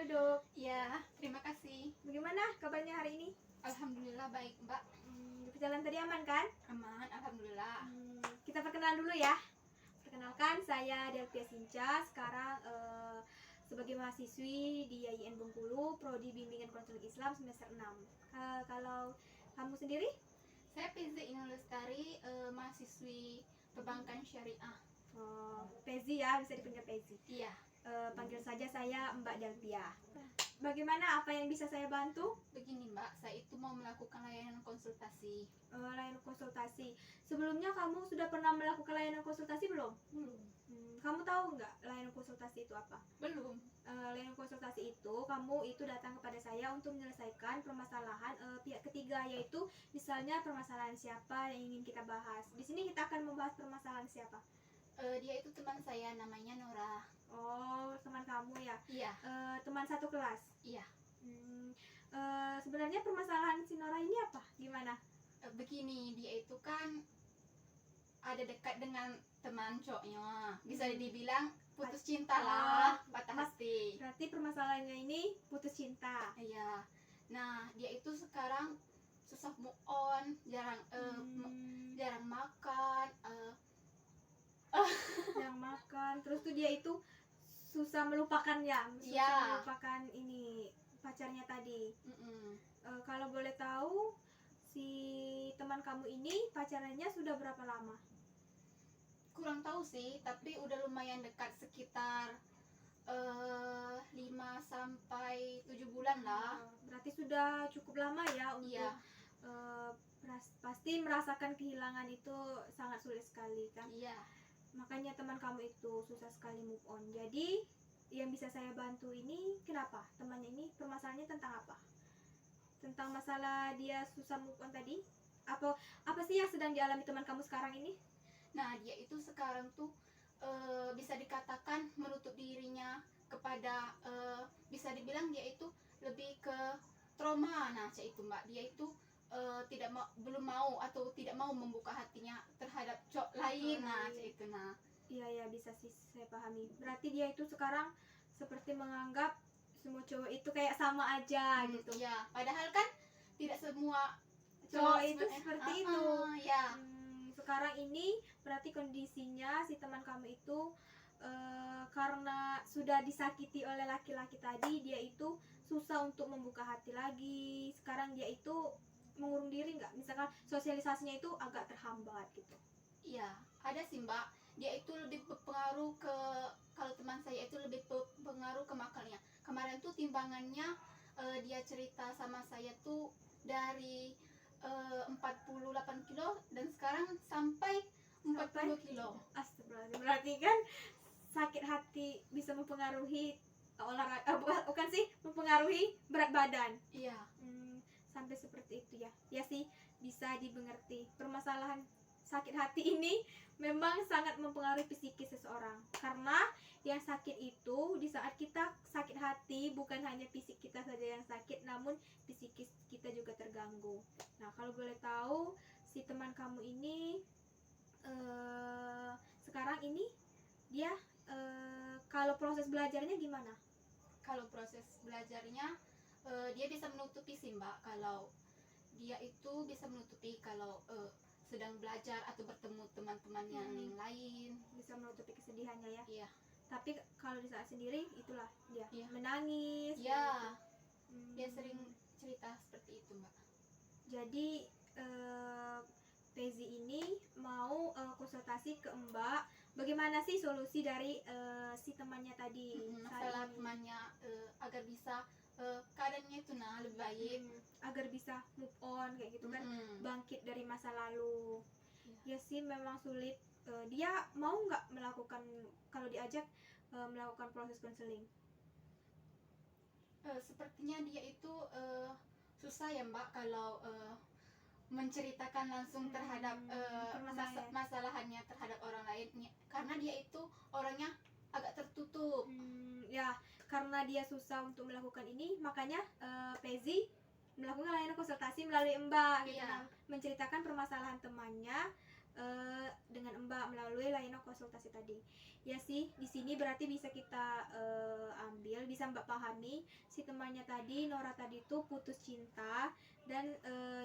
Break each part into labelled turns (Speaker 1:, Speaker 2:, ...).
Speaker 1: duduk.
Speaker 2: Ya, terima kasih.
Speaker 1: Bagaimana kabarnya hari ini?
Speaker 2: Alhamdulillah baik, Mbak.
Speaker 1: Di perjalanan tadi aman kan?
Speaker 2: Aman, alhamdulillah.
Speaker 1: Kita perkenalan dulu ya. Perkenalkan, saya Delpia Sinca. Sekarang sebagai mahasiswi di YIN Bengkulu, Prodi Bimbingan Konseling Islam semester 6. Kalau kamu sendiri?
Speaker 2: Saya PZ Inul Lestari, mahasiswi perbankan syariah.
Speaker 1: Pezi ya, bisa dipanggil Pezi.
Speaker 2: Iya.
Speaker 1: Panggil saja saya Mbak Delpia. Bagaimana, apa yang bisa saya bantu?
Speaker 2: Begini, Mbak, saya itu mau melakukan layanan konsultasi.
Speaker 1: Layanan konsultasi. Sebelumnya kamu sudah pernah melakukan layanan konsultasi belum?
Speaker 2: Belum.
Speaker 1: Kamu tahu nggak layanan konsultasi itu apa?
Speaker 2: Belum.
Speaker 1: Layanan konsultasi itu kamu itu datang kepada saya untuk menyelesaikan permasalahan pihak ketiga, yaitu misalnya permasalahan siapa yang ingin kita bahas. Di sini kita akan membahas permasalahan siapa?
Speaker 2: Dia itu teman saya, namanya Nora.
Speaker 1: Oh, teman kamu ya?
Speaker 2: Iya.
Speaker 1: Teman satu kelas?
Speaker 2: Iya.
Speaker 1: Sebenarnya permasalahan si Nora ini apa? Gimana?
Speaker 2: Begini, dia itu kan ada dekat dengan teman cowoknya. Bisa dibilang putus cinta lah, patah hati.
Speaker 1: Berarti permasalahannya ini putus cinta.
Speaker 2: Iya. Nah, dia itu sekarang susah move on, jarang makan,
Speaker 1: Yang makan, terus tuh dia itu susah melupakan ya,
Speaker 2: Iya.
Speaker 1: melupakan ini pacarnya tadi.
Speaker 2: Mm-mm.
Speaker 1: Kalau boleh tahu, si teman kamu ini pacarannya sudah berapa lama?
Speaker 2: Kurang tahu sih, tapi udah lumayan dekat, sekitar 5 sampai 7 bulan lah.
Speaker 1: Berarti sudah cukup lama ya untuk
Speaker 2: Iya.
Speaker 1: pasti merasakan kehilangan itu sangat sulit sekali kan?
Speaker 2: Iya.
Speaker 1: Makanya teman kamu itu susah sekali move on. Jadi yang bisa saya bantu ini, kenapa? Temannya ini permasalahannya tentang apa? Tentang masalah dia susah move on tadi? Apa sih yang sedang dialami teman kamu sekarang ini?
Speaker 2: Nah, dia itu sekarang tuh bisa dikatakan menutup dirinya kepada, bisa dibilang dia itu lebih ke trauma. Nah, itu Mbak, dia itu belum mau atau tidak mau membuka hatinya terhadap cowok lain. Nah, itu nah.
Speaker 1: Iya, bisa sih saya pahami. Berarti dia itu sekarang seperti menganggap semua cowok itu kayak sama aja gitu.
Speaker 2: Iya, padahal kan tidak semua
Speaker 1: Cowok itu seperti itu.
Speaker 2: Ya.
Speaker 1: Sekarang ini berarti kondisinya si teman kamu itu karena sudah disakiti oleh laki-laki tadi, dia itu susah untuk membuka hati lagi. Sekarang dia itu mengurung diri nggak? Misalkan sosialisasinya itu agak terhambat gitu.
Speaker 2: Iya, ada sih Mbak. Dia itu lebih berpengaruh ke, kalau teman saya itu lebih berpengaruh ke makalnya. Kemarin tuh timbangannya dia cerita sama saya tuh dari 48 kilo dan sekarang sampai 40 kilo.
Speaker 1: Astagfirullahaladzim. Berarti kan sakit hati bisa mempengaruhi olahraga, bukan sih, mempengaruhi berat badan.
Speaker 2: Iya.
Speaker 1: Sampai seperti itu ya. Ya sih, bisa dimengerti. Permasalahan sakit hati ini memang sangat mempengaruhi psikis seseorang. Karena yang sakit itu, di saat kita sakit hati, bukan hanya fisik kita saja yang sakit, namun psikis kita juga terganggu. Nah, kalau boleh tahu, si teman kamu ini sekarang ini dia kalau proses belajarnya gimana?
Speaker 2: Kalau proses belajarnya dia bisa menutupi sih Mbak. Kalau dia itu bisa menutupi kalau sedang belajar atau bertemu teman-teman yang lain,
Speaker 1: bisa menutupi kesedihannya ya.
Speaker 2: Iya.
Speaker 1: Tapi kalau di saat sendiri itulah dia
Speaker 2: Iya.
Speaker 1: menangis.
Speaker 2: Dia sering cerita seperti itu Mbak.
Speaker 1: Jadi Pezi ini mau konsultasi ke Mbak. Bagaimana sih solusi dari si temannya tadi?
Speaker 2: Masalah temannya agar bisa keadaannya itu lebih baik,
Speaker 1: agar bisa move on kayak gitu kan, bangkit dari masa lalu. Ya sih, memang sulit. Dia mau nggak melakukan, kalau diajak melakukan proses konseling?
Speaker 2: Sepertinya dia itu susah ya Mbak kalau menceritakan langsung terhadap masalahannya terhadap orang lain, karena dia itu orangnya agak tertutup.
Speaker 1: Ya, karena dia susah untuk melakukan ini, makanya Pezi melakukan layanan konsultasi melalui Mbak, gitu kan, menceritakan permasalahan temannya dengan Mbak melalui layanan konsultasi tadi. Ya sih, di sini berarti bisa kita ambil, bisa Mbak pahami si temannya tadi, Nora tadi itu putus cinta dan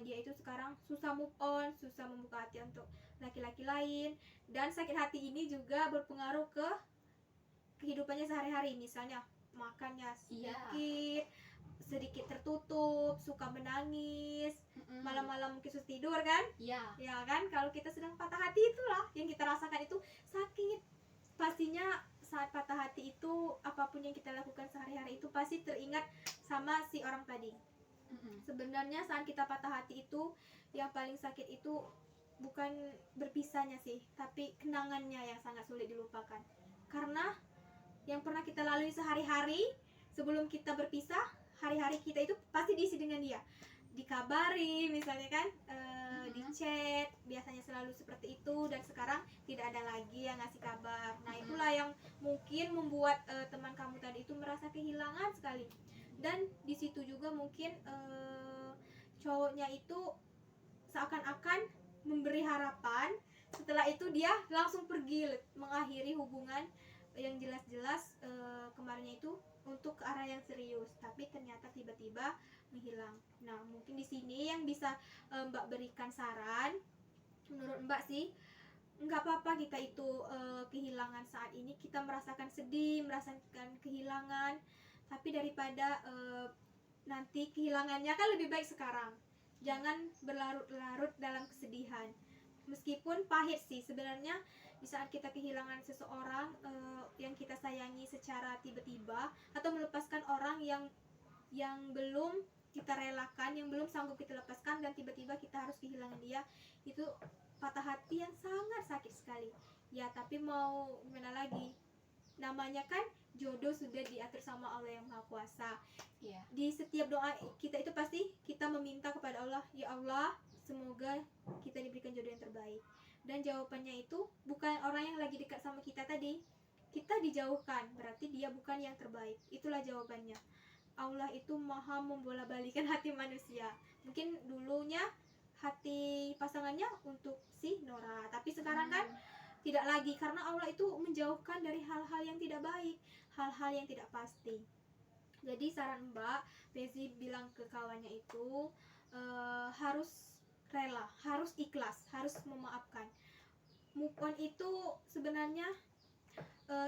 Speaker 1: dia itu sekarang susah move on, susah membuka hati untuk laki-laki lain, dan sakit hati ini juga berpengaruh ke kehidupannya sehari-hari, misalnya makannya
Speaker 2: Iya.
Speaker 1: sedikit tertutup, suka menangis,
Speaker 2: Mm-mm.
Speaker 1: malam-malam mungkin susah tidur kan?
Speaker 2: Iya.
Speaker 1: Ya kan, kalau kita sedang patah hati itulah yang kita rasakan, itu sakit. Pastinya saat patah hati itu apapun yang kita lakukan sehari-hari itu pasti teringat sama si orang tadi.
Speaker 2: Mm-mm.
Speaker 1: Sebenarnya saat kita patah hati itu yang paling sakit itu bukan berpisahnya sih, tapi kenangannya yang sangat sulit dilupakan. Karena yang pernah kita lalui sehari-hari sebelum kita berpisah, hari-hari kita itu pasti diisi dengan dia, dikabari misalnya kan, di chat, biasanya selalu seperti itu, dan sekarang tidak ada lagi yang ngasih kabar. Nah itulah yang mungkin membuat teman kamu tadi itu merasa kehilangan sekali, dan di situ juga mungkin cowoknya itu seakan-akan memberi harapan, setelah itu dia langsung pergi mengakhiri hubungan yang jelas-jelas kemarinnya itu untuk ke arah yang serius, tapi ternyata tiba-tiba menghilang. Nah mungkin di sini yang bisa Mbak berikan saran, menurut Mbak sih nggak apa-apa kita itu kehilangan saat ini, kita merasakan sedih, merasakan kehilangan, tapi daripada nanti kehilangannya kan lebih baik sekarang. Jangan berlarut-larut dalam kesedihan, meskipun pahit sih sebenarnya di saat kita kehilangan seseorang yang kita sayangi secara tiba-tiba, atau melepaskan orang yang belum kita relakan, yang belum sanggup kita lepaskan, dan tiba-tiba kita harus kehilangan dia. Itu patah hati yang sangat sakit sekali ya, tapi mau gimana lagi, namanya kan jodoh sudah diatur sama Allah yang Maha Kuasa.
Speaker 2: Iya.
Speaker 1: Di setiap doa kita itu pasti kita meminta kepada Allah, ya Allah semoga kita diberikan jodoh yang terbaik. Dan jawabannya itu bukan orang yang lagi dekat sama kita tadi, kita dijauhkan, berarti dia bukan yang terbaik. Itulah jawabannya. Allah itu maha membolak-balikan hati manusia. Mungkin dulunya hati pasangannya untuk si Nora, tapi sekarang kan tidak lagi, karena Allah itu menjauhkan dari hal-hal yang tidak baik, hal-hal yang tidak pasti. Jadi saran Mbak Pezi bilang ke kawannya itu harus rela, harus ikhlas, harus memaafkan. Move on itu sebenarnya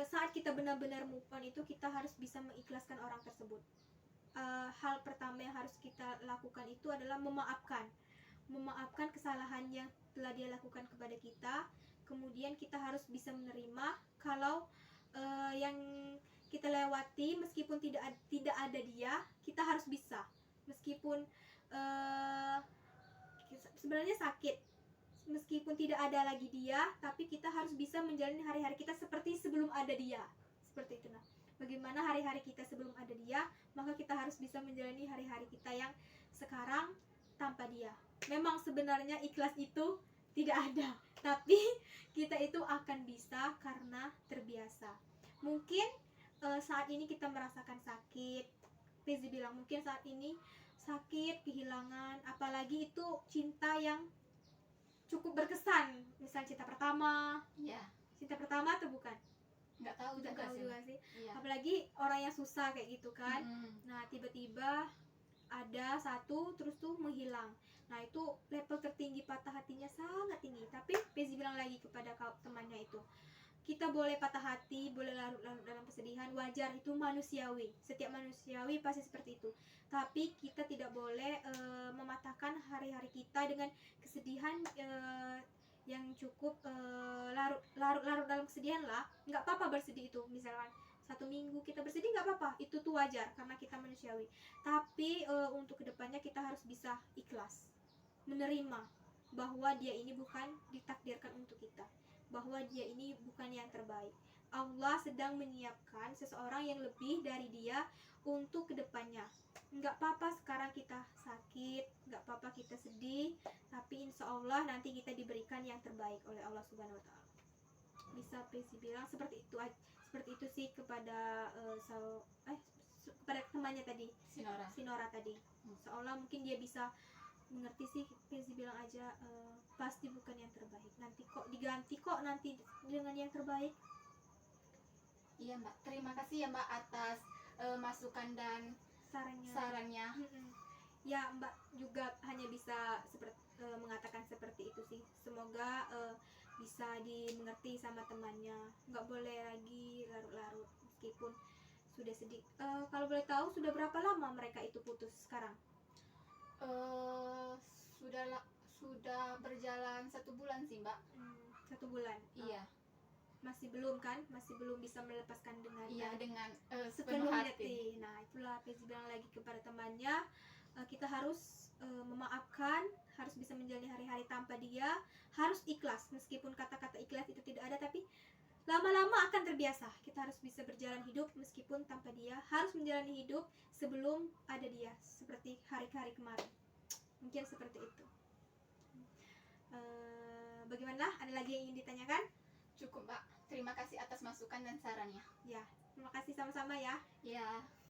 Speaker 1: saat kita benar-benar move on itu kita harus bisa mengikhlaskan orang tersebut. Hal pertama yang harus kita lakukan itu adalah memaafkan kesalahan yang telah dia lakukan kepada kita. Kemudian kita harus bisa menerima kalau yang kita lewati meskipun tidak ada dia, kita harus bisa, meskipun sebenarnya sakit, meskipun tidak ada lagi dia, tapi kita harus bisa menjalani hari-hari kita seperti sebelum ada dia, seperti itu. Nah, bagaimana hari-hari kita sebelum ada dia, maka kita harus bisa menjalani hari-hari kita yang sekarang tanpa dia. Memang sebenarnya ikhlas itu tidak ada, tapi kita itu akan bisa karena terbiasa. Mungkin saat ini kita merasakan sakit, Pezi bilang mungkin saat ini sakit, kehilangan, apalagi itu cinta yang cukup berkesan, misal cinta pertama.
Speaker 2: Iya.
Speaker 1: Cinta pertama atau bukan?
Speaker 2: Nggak tahu
Speaker 1: Nggak tahu juga sih.
Speaker 2: Iya.
Speaker 1: Apalagi orang yang susah kayak gitu kan.
Speaker 2: Mm-hmm.
Speaker 1: Nah tiba-tiba ada satu terus tuh menghilang. Nah itu level tertinggi patah hatinya sangat tinggi. Tapi Pezi bilang lagi kepada temannya itu, kita boleh patah hati, boleh larut-larut dalam kesedihan, wajar, itu manusiawi. Setiap manusiawi pasti seperti itu. Tapi kita tidak boleh mematahkan hari-hari kita dengan kesedihan yang cukup larut-larut dalam kesedihan lah. Nggak apa-apa bersedih itu, misalkan 1 minggu kita bersedih nggak apa-apa, itu tuh wajar karena kita manusiawi. Tapi untuk kedepannya kita harus bisa ikhlas, menerima bahwa dia ini bukan ditakdirkan untuk kita, bahwa dia ini bukan yang terbaik. Allah sedang menyiapkan seseorang yang lebih dari dia untuk kedepannya. Nggak apa-apa sekarang kita sakit, nggak apa-apa kita sedih, tapi insya Allah nanti kita diberikan yang terbaik oleh Allah Subhanahu Wa Taala. Bisa Pesi bilang seperti itu sih kepada kepada temannya tadi, si Nora tadi. Seolah mungkin dia bisa mengerti sih, Fezi bilang aja pasti bukan yang terbaik, nanti kok diganti kok nanti dengan yang terbaik.
Speaker 2: Iya Mbak, terima kasih ya Mbak atas masukan dan sarannya.
Speaker 1: Ya Mbak juga hanya bisa mengatakan seperti itu sih. Semoga bisa dimengerti sama temannya. Nggak boleh lagi larut-larut meskipun sudah sedih. Kalau boleh tahu sudah berapa lama mereka itu putus sekarang?
Speaker 2: Sudah berjalan 1 bulan sih Mbak.
Speaker 1: 1 bulan.
Speaker 2: Iya.
Speaker 1: Masih belum kan? Masih belum bisa melepaskan dengan
Speaker 2: Dengan
Speaker 1: sepenuh
Speaker 2: sepenuh
Speaker 1: hati. Nah itulah Fezi bilang lagi kepada temannya, kita harus memaafkan, harus bisa menjalani hari-hari tanpa dia, harus ikhlas meskipun kata-kata ikhlas itu tidak ada, tapi lama-lama akan terbiasa. Kita harus bisa berjalan hidup meskipun tanpa dia, harus menjalani hidup sebelum ada dia, seperti hari-hari kemarin. Mungkin seperti itu. Bagaimana? Ada lagi yang ingin ditanyakan?
Speaker 2: Cukup Mbak, terima kasih atas masukan dan sarannya.
Speaker 1: Ya, terima kasih sama-sama ya.
Speaker 2: Ya.